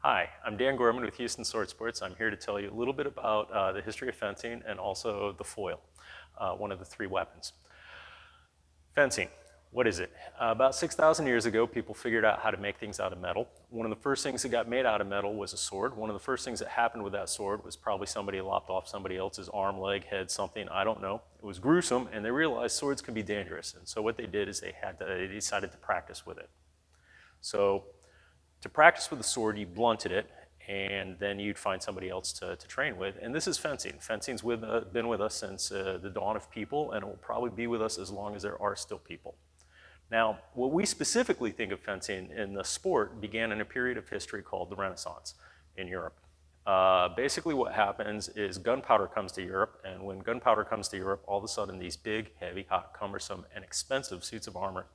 Hi, I'm Dan Gorman with Houston Sword Sports. I'm here to tell you a little bit about the history of fencing and also the foil, one of the three weapons. Fencing, what is it? About 6,000 years ago, people figured out how to make things out of metal. One of the first things that got made out of metal was a sword. One of the first things that happened with that sword was probably somebody lopped off somebody else's arm, leg, head, something, I don't know. It was gruesome, and they realized swords can be dangerous. And so what they did is they decided to practice with it. So to practice with the sword, you blunted it, and then you'd find somebody else to train with. And this is fencing. Fencing's been with us since the dawn of people, and it will probably be with us as long as there are still people. Now, what we specifically think of fencing in the sport began in a period of history called the Renaissance in Europe. Basically what happens is gunpowder comes to Europe, and when gunpowder comes to Europe, all of a sudden these big, heavy, hot, cumbersome, and expensive suits of armor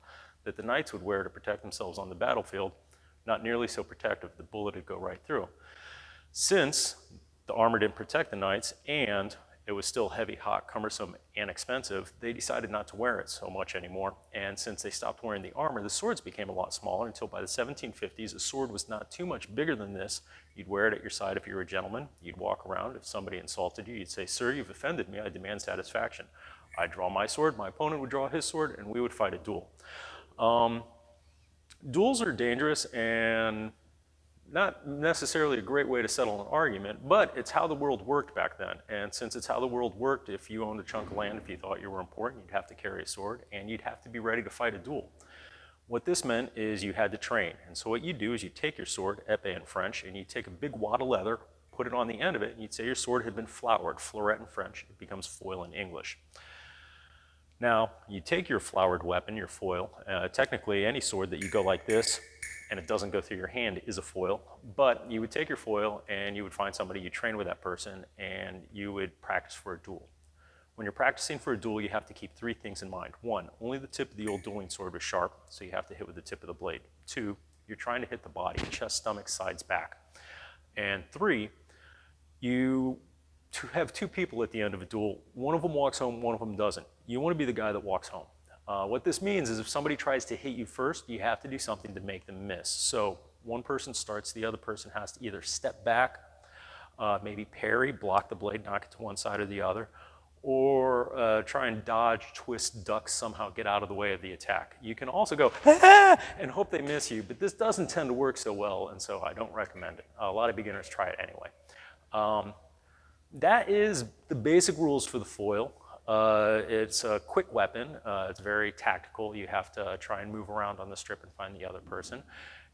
that the knights would wear to protect themselves on the battlefield, not nearly so protective, the bullet would go right through. Since the armor didn't protect the knights and it was still heavy, hot, cumbersome, and expensive, they decided not to wear it so much anymore. And since they stopped wearing the armor, the swords became a lot smaller until by the 1750s, a sword was not too much bigger than this. You'd wear it at your side if you were a gentleman. You'd walk around. If somebody insulted you, you'd say, "Sir, you've offended me. I demand satisfaction." I'd draw my sword, my opponent would draw his sword, and we would fight a duel. Duels are dangerous and not necessarily a great way to settle an argument, but it's how the world worked back then. And since it's how the world worked, if you owned a chunk of land, if you thought you were important, you'd have to carry a sword and you'd have to be ready to fight a duel. What this meant is you had to train. And so what you do is you take your sword, épée in French, and you take a big wad of leather, put it on the end of it, and you'd say your sword had been floured, fleuret in French. It becomes foil in English. Now, you take your floured weapon, your foil, technically any sword that you go like this and it doesn't go through your hand is a foil, but you would take your foil and you would find somebody, you train with that person, and you would practice for a duel. When you're practicing for a duel, you have to keep three things in mind. One, only the tip of the old dueling sword was sharp, so you have to hit with the tip of the blade. Two, you're trying to hit the body, chest, stomach, sides, back. And three, you have two people at the end of a duel. One of them walks home, one of them doesn't. You want to be the guy that walks home. What this means is if somebody tries to hit you first, you have to do something to make them miss. So one person starts, the other person has to either step back, maybe parry, block the blade, knock it to one side or the other, or try and dodge, twist, duck, somehow get out of the way of the attack. You can also go, "Ah!" and hope they miss you, but this doesn't tend to work so well, and so I don't recommend it. A lot of beginners try it anyway. That is the basic rules for the foil. It's a quick weapon. It's very tactical. You have to try and move around on the strip and find the other person.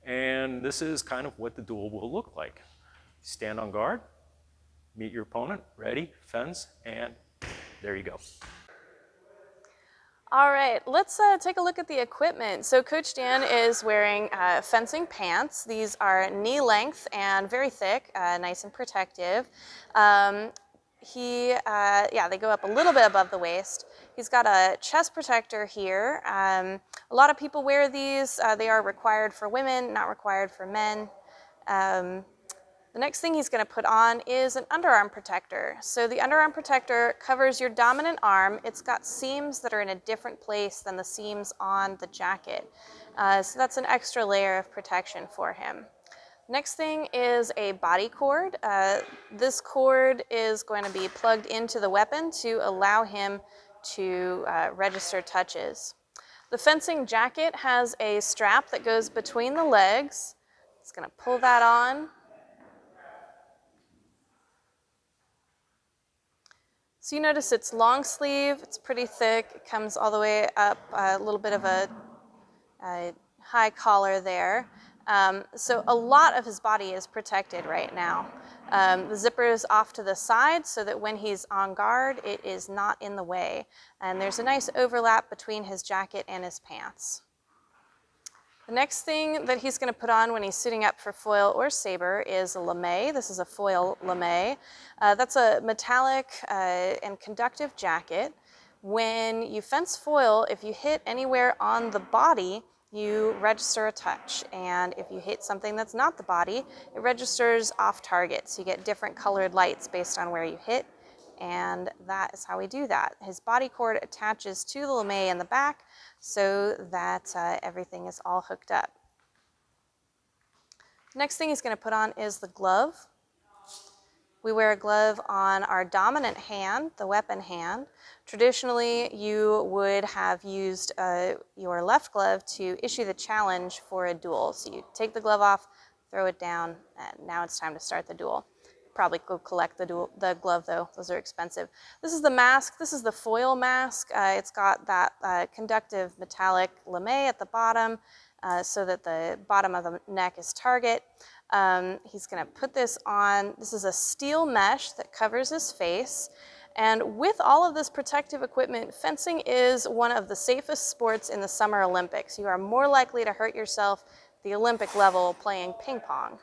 And this is kind of what the duel will look like. Stand on guard, meet your opponent, ready, fence, and there you go. All right, let's take a look at the equipment. So Coach Dan is wearing fencing pants. These are knee length and very thick, nice and protective. They go up a little bit above the waist. He's got a chest protector here. A lot of people wear these. They are required for women, not required for men. The next thing he's going to put on is an underarm protector. So the underarm protector covers your dominant arm. It's got seams that are in a different place than the seams on the jacket. So that's an extra layer of protection for him. Next thing is a body cord. This cord is going to be plugged into the weapon to allow him to register touches. The fencing jacket has a strap that goes between the legs. It's going to pull that on. So you notice it's long sleeve, it's pretty thick, it comes all the way up, a little bit of a high collar there. So a lot of his body is protected right now. The zipper is off to the side so that when he's on guard, it is not in the way. And there's a nice overlap between his jacket and his pants. The next thing that he's going to put on when he's suiting up for foil or saber is a lamé. This is a foil lamé. That's a metallic and conductive jacket. When you fence foil, if you hit anywhere on the body, you register a touch. And if you hit something that's not the body, it registers off target. So you get different colored lights based on where you hit. And that is how we do that. His body cord attaches to the lamé in the back so that everything is all hooked up. Next thing he's going to put on is the glove. We wear a glove on our dominant hand, the weapon hand. Traditionally, you would have used your left glove to issue the challenge for a duel. So you take the glove off, throw it down, and now it's time to start the duel. Probably go collect the glove though, those are expensive. This is the mask, this is the foil mask. It's got that conductive metallic lame at the bottom so that the bottom of the neck is target. He's gonna put this on. This is a steel mesh that covers his face. And with all of this protective equipment, fencing is one of the safest sports in the Summer Olympics. You are more likely to hurt yourself at the Olympic level playing ping pong.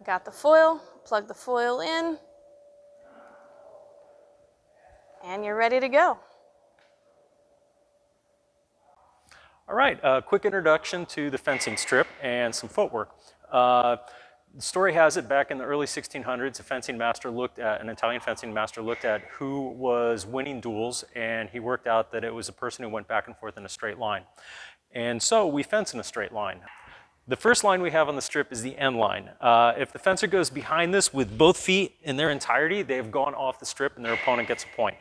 Got the foil, plug the foil in, and you're ready to go. All right, a quick introduction to the fencing strip and some footwork. The story has it back in the early 1600s, an Italian fencing master looked at who was winning duels, and he worked out that it was a person who went back and forth in a straight line. And so we fence in a straight line. The first line we have on the strip is the end line. If the fencer goes behind this with both feet in their entirety, they've gone off the strip and their opponent gets a point.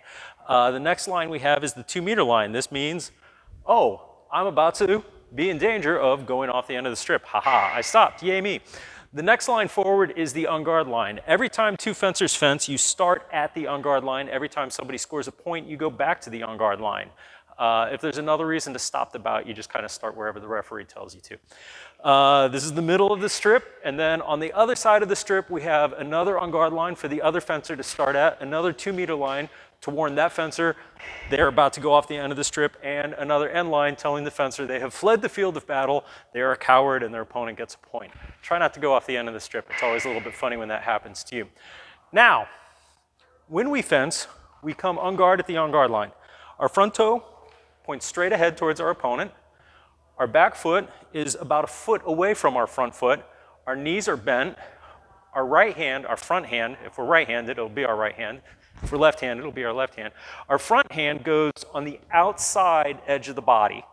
The next line we have is the 2-meter line. This means, oh, I'm about to be in danger of going off the end of the strip. Haha, I stopped, yay me. The next line forward is the en garde line. Every time two fencers fence, you start at the en garde line. Every time somebody scores a point, you go back to the en garde line. If there's another reason to stop the bout, you just kind of start wherever the referee tells you to. This is the middle of the strip, and then on the other side of the strip, we have another en garde line for the other fencer to start at, another 2-meter line to warn that fencer they're about to go off the end of the strip, and another end line telling the fencer they have fled the field of battle, they are a coward, and their opponent gets a point. Try not to go off the end of the strip. It's always a little bit funny when that happens to you. Now, when we fence, we come en garde at the en garde line. Our front toe points straight ahead towards our opponent. Our back foot is about a foot away from our front foot. Our knees are bent. Our right hand, our front hand, if we're right-handed, it'll be our right hand. If we're left-handed, it'll be our left hand. Our front hand goes on the outside edge of the body,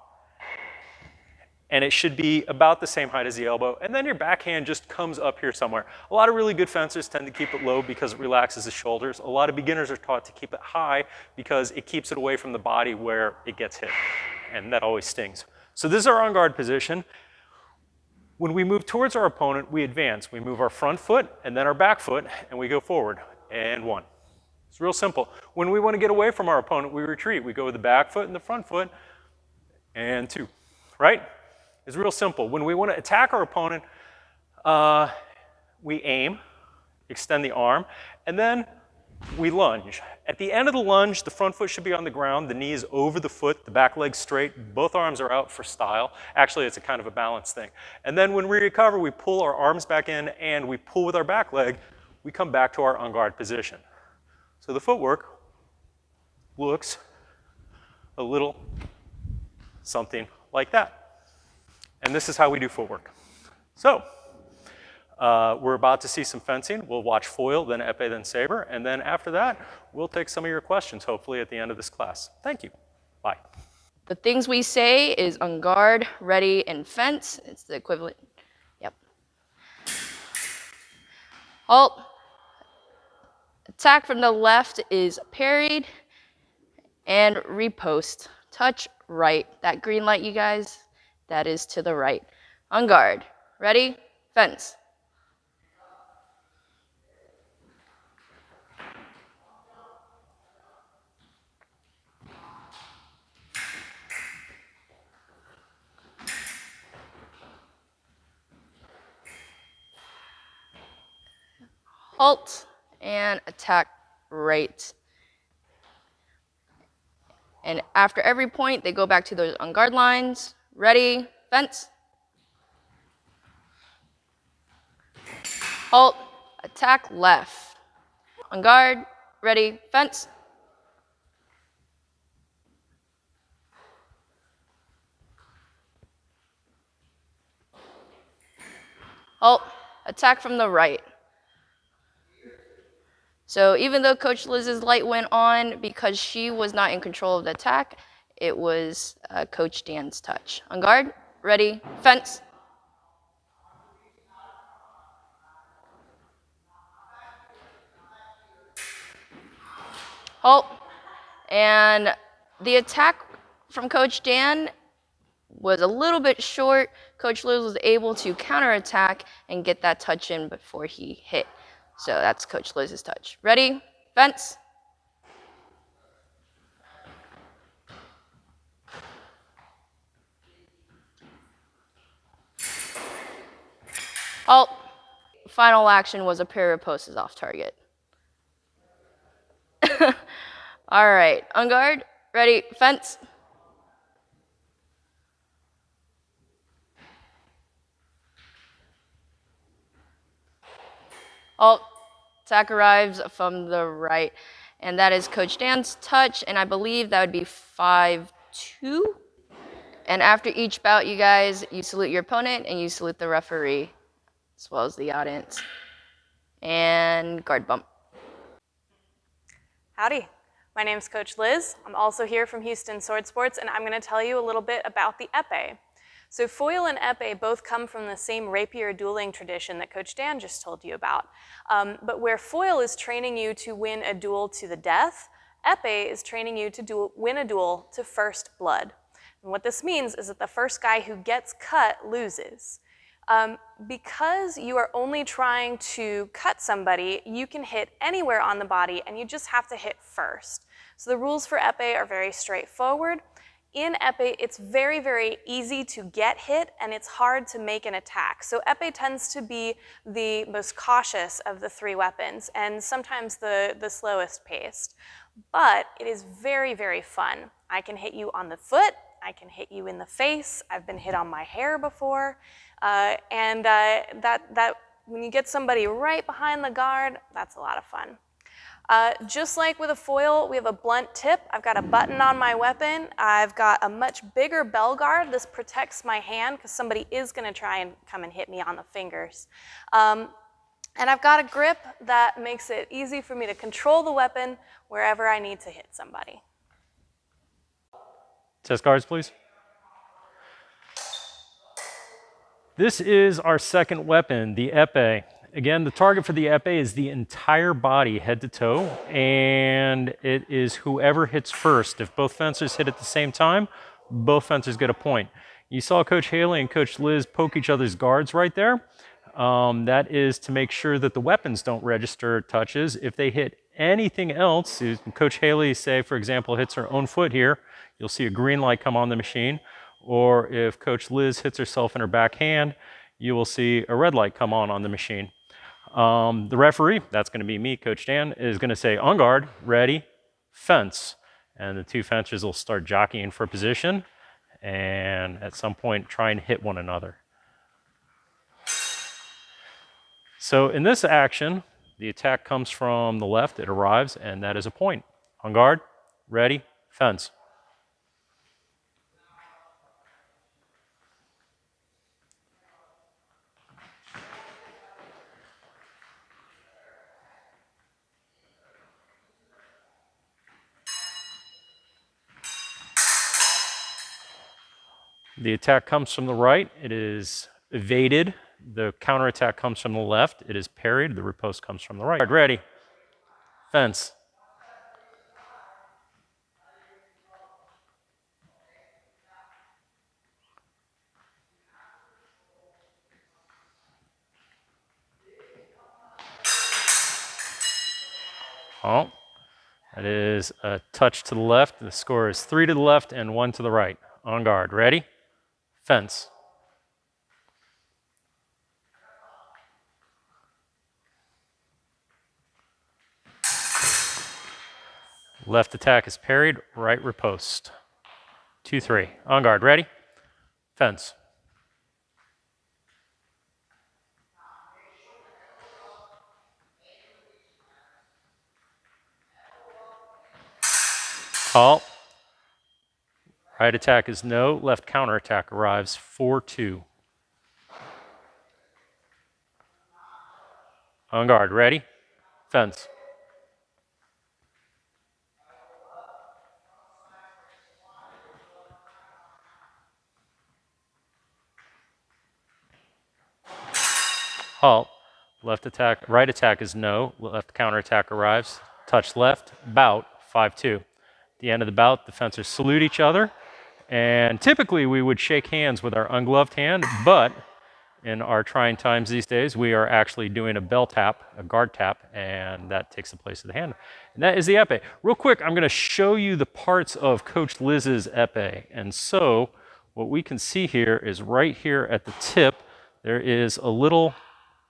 and it should be about the same height as the elbow, and then your back hand just comes up here somewhere. A lot of really good fencers tend to keep it low because it relaxes the shoulders. A lot of beginners are taught to keep it high because it keeps it away from the body where it gets hit, and that always stings. So this is our en garde position. When we move towards our opponent, we advance. We move our front foot and then our back foot, and we go forward, and 1. It's real simple. When we want to get away from our opponent, we retreat. We go with the back foot and the front foot, and 2, right? It's real simple. When we want to attack our opponent, we aim, extend the arm, and then we lunge. At the end of the lunge, the front foot should be on the ground, the knee is over the foot, the back leg's straight, both arms are out for style. Actually, it's a kind of a balance thing. And then when we recover, we pull our arms back in and we pull with our back leg, we come back to our en garde position. So the footwork looks a little something like that. And this is how we do footwork. So we're about to see some fencing. We'll watch foil, then épée, then saber. And then after that, we'll take some of your questions, hopefully, at the end of this class. Thank you. Bye. The things we say is en garde, ready, and fence. It's the equivalent. Yep. Halt. Attack from the left is parried. And riposte. Touch right. That green light, you guys, that is to the right. En garde. Ready? Fence. Halt and attack right. And after every point, they go back to those en garde lines. Ready, fence. Halt, attack left. En garde, ready, fence. Halt, attack from the right. So even though Coach Liz's light went on because she was not in control of the attack, it was Coach Dan's touch. En garde, ready, fence. Halt. And the attack from Coach Dan was a little bit short. Coach Liz was able to counterattack and get that touch in before he hit. So that's Coach Liz's touch. Ready? Fence. Halt. Final action was a pair of posts off target. All right, on guard, ready, fence. Halt. Attack arrives from the right, and that is Coach Dan's touch, and I believe that would be 5-2. And after each bout, you guys, you salute your opponent and you salute the referee, as well as the audience. And guard bump. Howdy, my name's Coach Liz. I'm also here from Houston Sword Sports, and I'm going to tell you a little bit about the épée. So foil and épée both come from the same rapier dueling tradition that Coach Dan just told you about. But where foil is training you to win a duel to the death, épée is training you to win a duel to first blood. And what this means is that the first guy who gets cut loses. Because you are only trying to cut somebody, you can hit anywhere on the body and you just have to hit first. So the rules for épée are very straightforward. In épée, it's very, very easy to get hit and it's hard to make an attack. So épée tends to be the most cautious of the three weapons and sometimes the slowest paced. But it is very, very fun. I can hit you on the foot, I can hit you in the face, I've been hit on my hair before. That when you get somebody right behind the guard, that's a lot of fun. Just like with a foil, we have a blunt tip. I've got a button on my weapon. I've got a much bigger bell guard. This protects my hand because somebody is going to try and come and hit me on the fingers. And I've got a grip that makes it easy for me to control the weapon wherever I need to hit somebody. Test cards, please. This is our second weapon, the épée. Again, the target for the épée is the entire body, head to toe, and it is whoever hits first. If both fencers hit at the same time, both fencers get a point. You saw Coach Haley and Coach Liz poke each other's guards right there. That is to make sure that the weapons don't register touches. If they hit anything else, Coach Haley, say, for example, hits her own foot here, you'll see a green light come on the machine. Or if Coach Liz hits herself in her back hand, you will see a red light come on the machine. The referee, that's going to be me, Coach Dan, is going to say, on guard, ready, fence. And the two fencers will start jockeying for position and at some point try and hit one another. So in this action, the attack comes from the left, it arrives, and that is a point. On guard, ready, fence. The attack comes from the right, it is evaded. The counterattack comes from the left, it is parried. The riposte comes from the right. Ready, fence. Oh, that is a touch to the left. The score is 3 to the left and 1 to the right. On guard, ready, fence. Left attack is parried, right riposte. 2-3. On guard, ready, fence. Halt. Right attack is no, left counterattack arrives 4-2. On guard, ready, fence. Halt. Left attack, right attack is no, left counterattack arrives. Touch left, bout, 5-2. At the end of the bout, the fencers salute each other, and typically we would shake hands with our ungloved hand, but in our trying times these days, we are actually doing a bell tap, a guard tap, and that takes the place of the hand. And that is the epee. Real quick, I'm going to show you the parts of Coach Liz's epee. And so what we can see here is right here at the tip, there is a little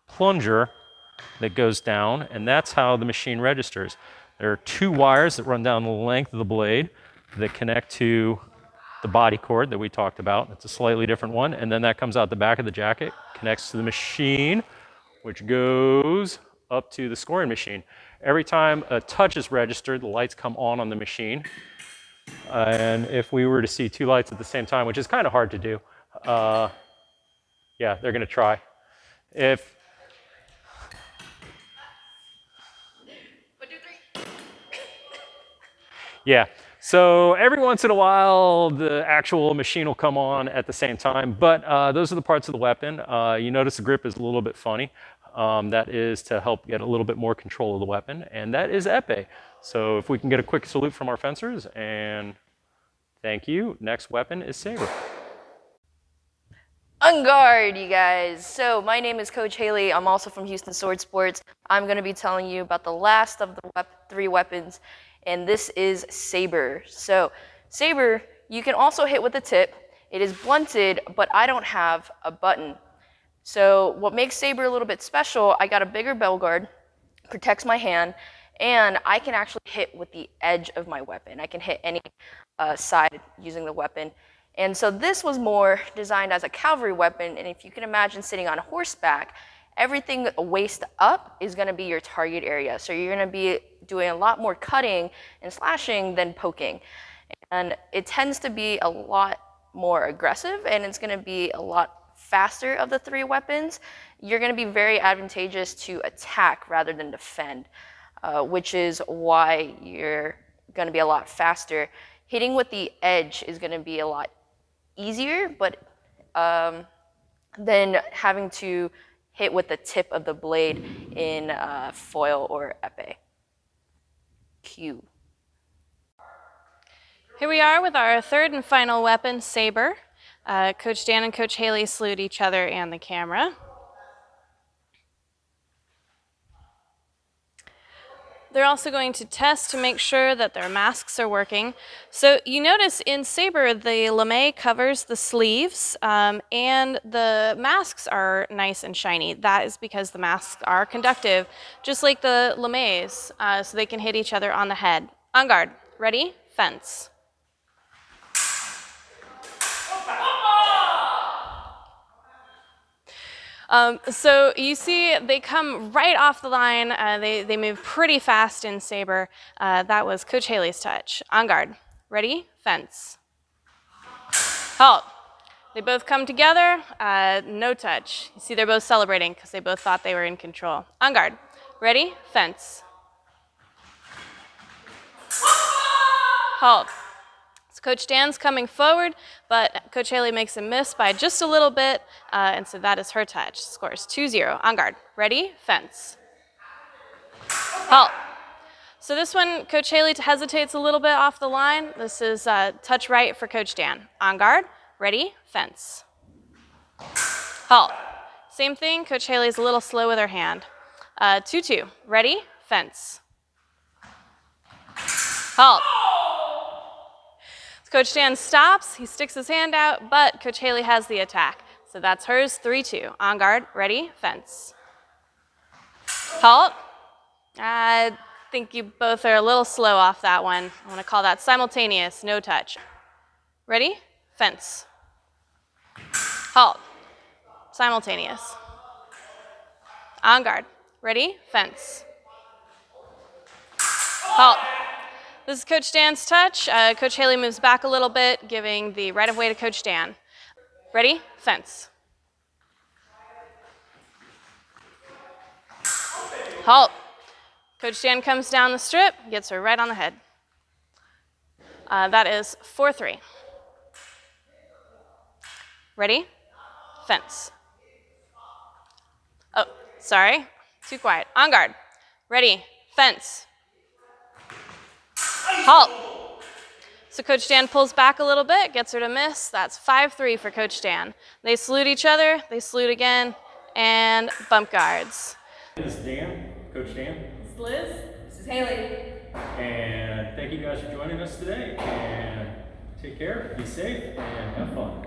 plunger that goes down, and that's how the machine registers. There are 2 wires that run down the length of the blade that connect to the body cord that we talked about. It's a slightly different one, and then that comes out the back of the jacket, connects to the machine, which goes up to the scoring machine. Every time a touch is registered, the lights come on the machine. And if we were to see 2 lights at the same time, which is kind of hard to do, yeah, they're going to try. If 1, 2, 3. Yeah, so every once in a while, the actual machine will come on at the same time, but those are the parts of the weapon. You notice the grip is a little bit funny. That is to help get a little bit more control of the weapon, and that is epee. So if we can get a quick salute from our fencers, and thank you. Next weapon is saber. On guard, you guys. So my name is Coach Haley. I'm also from Houston Sword Sports. I'm going to be telling you about the last of the 3 weapons, and this is saber. So saber, you can also hit with the tip. It is blunted, but I don't have a button. So what makes saber a little bit special, I got a bigger bell guard, protects my hand, and I can actually hit with the edge of my weapon. I can hit any side using the weapon. And so this was more designed as a cavalry weapon, and if you can imagine sitting on horseback, everything waist up is going to be your target area. So you're going to be doing a lot more cutting and slashing than poking. And it tends to be a lot more aggressive, and it's going to be a lot faster of the 3 weapons. You're going to be very advantageous to attack rather than defend, which is why you're going to be a lot faster. Hitting with the edge is going to be a lot easier, but than having to hit with the tip of the blade in foil or epee. Q. Here we are with our 3rd and final weapon, saber. Coach Dan and Coach Haley salute each other and the camera. They're also going to test to make sure that their masks are working. So you notice in saber, the lame covers the sleeves, and the masks are nice and shiny. That is because the masks are conductive, just like the lames, so they can hit each other on the head. On guard, ready, fence. So you see they come right off the line. They move pretty fast in saber. That was Coach Haley's touch. On guard. Ready? Fence. Halt. They both come together. No touch. You see they're both celebrating because they both thought they were in control. On guard. Ready? Fence. Halt. So Coach Dan's coming forward, but Coach Haley makes a miss by just a little bit, and so that is her touch. Scores 2-0. On guard. Ready? Fence. Halt. So this one, Coach Haley hesitates a little bit off the line. This is touch right for Coach Dan. On guard. Ready? Fence. Halt. Same thing. Coach Haley's a little slow with her hand. 2-2. Ready? Fence. Halt. Coach Dan stops, he sticks his hand out, but Coach Haley has the attack. So that's hers, 3-2. On guard, ready, fence. Halt. I think you both are a little slow off that one. I want to call that simultaneous, no touch. Ready, fence. Halt. Simultaneous. On guard, ready, fence. Halt. This is Coach Dan's touch. Coach Haley moves back a little bit, giving the right of way to Coach Dan. Ready? Fence. Halt. Coach Dan comes down the strip, gets her right on the head. That is 4-3. Ready? Fence. Oh, sorry. Too quiet. On guard. Ready? Fence. Halt. So Coach Dan pulls back a little bit, gets her to miss. That's 5-3 for Coach Dan. They salute each other, they salute again, and bump guards. This is Dan, Coach Dan. This is Liz. This is Haley. And thank you guys for joining us today. And take care, be safe, and have fun.